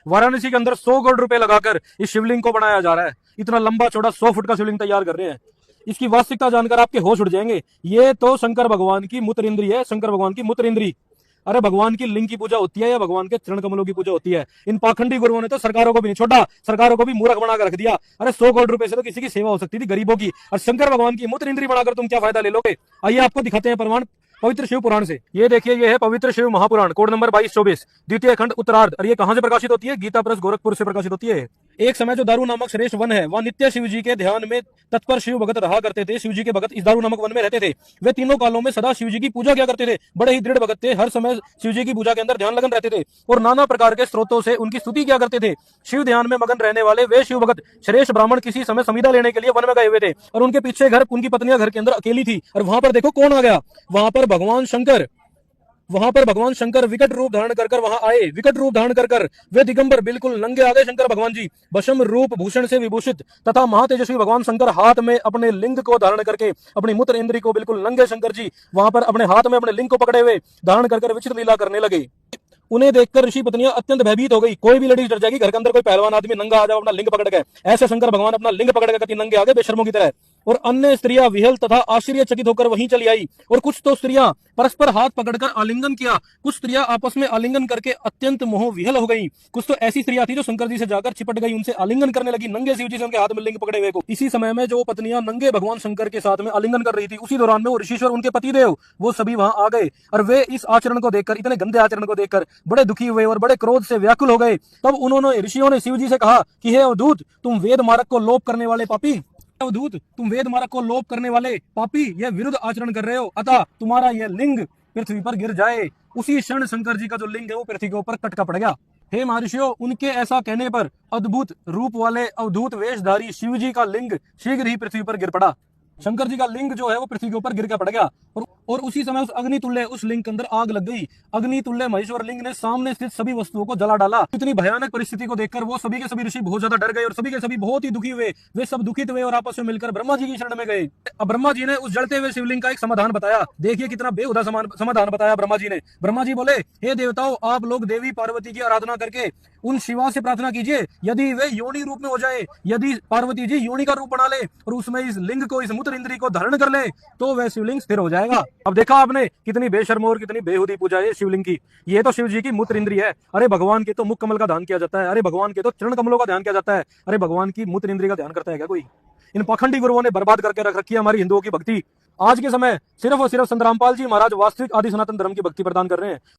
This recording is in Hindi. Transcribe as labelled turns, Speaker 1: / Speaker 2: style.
Speaker 1: वाराणसी के अंदर 100 करोड़ रुपए लगाकर इस शिवलिंग को बनाया जा रहा है। इतना लंबा चौड़ा 100 फुट का शिवलिंग तैयार कर रहे हैं। इसकी वास्तविकता जानकर आपके होश उड़ जाएंगे। ये तो शंकर भगवान की मूत्र इंद्री है, शंकर भगवान की मूत्र इंद्री। अरे भगवान की लिंग की पूजा होती है या भगवान के चरण कमलों की पूजा होती है? इन पाखंडी गुरुओं ने तो सरकारों को भी नहीं छोड़ा, सरकारों को भी मूर्ख बनाकर रख दिया। अरे 100 करोड़ रुपए से तो किसी की सेवा हो सकती थी, गरीबों की, और शंकर भगवान की मूत्र इंद्री बनाकर तुम क्या फायदा ले लोगे? आइए आपको दिखाते हैं प्रमाण पवित्र शिव पुराण से। ये देखिए, ये है पवित्र शिव महापुराण, कोड नंबर 2224, द्वितीय खंड उत्तरार्ध। और ये कहां से प्रकाशित होती है? गीता प्रेस गोरखपुर से प्रकाशित होती है। एक समय जो दारू नामक श्रेष्ठ वन है, वह नित्य शिव जी के ध्यान में तत्पर शिव भगत रहा करते थे। शिव जी के भगत इस दारू नामक वन में रहते थे। वे तीनों कालों में सदा शिव जी की पूजा किया करते थे। बड़े ही दृढ़ भगत थे, हर समय शिव जी की पूजा के अंदर ध्यान लगन रहते थे और नाना प्रकार के स्रोतों से उनकी स्तुति किया करते थे। शिव ध्यान में मगन रहने वाले वे शिव भगत श्रेष्ठ ब्राह्मण किसी समय संविदा लेने के लिए वन में गए हुए थे और उनके पीछे घर, उनकी पत्नियां घर के अंदर अकेली थी। और वहां पर देखो कौन आ गया, वहां पर भगवान शंकर विकट रूप धारण कर वहां आए। विकट रूप धारण कर वे दिगंबर बिल्कुल नंगे आ गए। शंकर भगवान जी भस्म रूप भूषण से विभूषित तथा महातेजस्वी भगवान शंकर हाथ में अपने लिंग को धारण करके, अपनी मूत्र इंद्री को बिल्कुल नंगे शंकर जी वहां पर अपने हाथ में अपने लिंग को पकड़े हुए धारण कर विचित्र लीला करने लगे। उन्हें देखकर ऋषि पत्नियां अत्यंत भयभीत हो गई। कोई भी लेडीज डर जाएगी, घर के अंदर कोई पहलवान आदमी नंगा आ जाओ अपना लिंग पकड़ के, ऐसे शंकर भगवान अपना लिंग पकड़ के कति नंगे आगे बेशर्मों की तरह। और अन्य स्त्रियां विहल तथा आश्चर्यचकित होकर वहीं चली आई। और कुछ तो स्त्रियां परस्पर हाथ पकड़कर आलिंगन किया, कुछ स्त्रियां आपस में आलिंगन करके अत्यंत मोह विहल हो गई। कुछ तो ऐसी स्त्रियां थी जो शंकर जी से जाकर चिपट गई, उनसे आलिंगन करने लगी, नंगे शिव जी से उनके हाथ में लिंग पकड़े हुए को। इसी समय में जो पत्नियां नंगे भगवान शंकर के साथ में आलिंगन कर रही थी, उसी दौरान में वो ऋषिश्वर, उनके पतिदेव, वो सभी वहां आ गए। और वे इस आचरण को देखकर, इतने गंदे आचरण को देखकर बड़े दुखी हुए और बड़े क्रोध से व्याकुल हो गए। तब उन्होंने, ऋषियों ने शिव जी से कहा कि हे अवधूत, तुम वेद मार्ग को लोप करने वाले पापी, अवधूत तुम वेद मार्ग को लोप करने वाले पापी, यह विरुद्ध आचरण कर रहे हो, अतः तुम्हारा यह लिंग पृथ्वी पर गिर जाए। उसी क्षण शंकर जी का जो लिंग है वो पृथ्वी के ऊपर कटका पड़ गया। हे महर्षियों, उनके ऐसा कहने पर अद्भुत रूप वाले अवधूत वेशधारी शिव जी का लिंग शीघ्र ही पृथ्वी पर गिर पड़ा। शंकर जी का लिंग जो है वो पृथ्वी के ऊपर गिर के पड़ गया और उसी समय उस अग्नितुल्य उस लिंग के अंदर आग लग गई। अग्नितुल्य महेश्वर लिंग ने सामने स्थित सभी वस्तुओं को जला डाला। इतनी भयानक परिस्थिति को देखकर वो सभी के सभी ऋषि बहुत ज्यादा डर गए और सभी के सभी बहुत ही दुखी हुए। वे सब दुखित हुए और आपस में मिलकर ब्रह्मा जी की शरण में गए। अब ब्रह्मा जी ने उस जलते हुए शिवलिंग का एक समाधान बताया। देखिए कितना बेहुदा समाधान बताया ब्रह्मा जी ने। ब्रह्मा जी बोले, हे देवताओं, आप लोग देवी पार्वती की आराधना करके उन शिवा से प्रार्थना कीजिए, यदि वे योनि रूप में हो जाए, यदि पार्वती जी योनि का रूप बना ले और उसमें इस लिंग को, इस मूत्र इंद्री को धारण कर ले, तो वह शिवलिंग स्थिर हो जाएगा। अब देखा आपने कितनी बेशर्म और कितनी बेहुदी पूजा है शिवलिंग की। ये तो शिव जी की मूत्र इंद्री है। अरे भगवान के तो मुख कमल का ध्यान किया जाता है, अरे भगवान के तो चरण कमलों का ध्यान किया जाता है, अरे भगवान की मूत्र इंद्री का ध्यान करता है क्या कोई? इन पाखंडी गुरुओं ने बर्बाद करके रख रखी है हमारी हिंदुओं की भक्ति। आज के समय सिर्फ और सिर्फ संत रामपाल जी महाराज वास्तविक आदि सनातन धर्म की भक्ति प्रदान कर रहे हैं।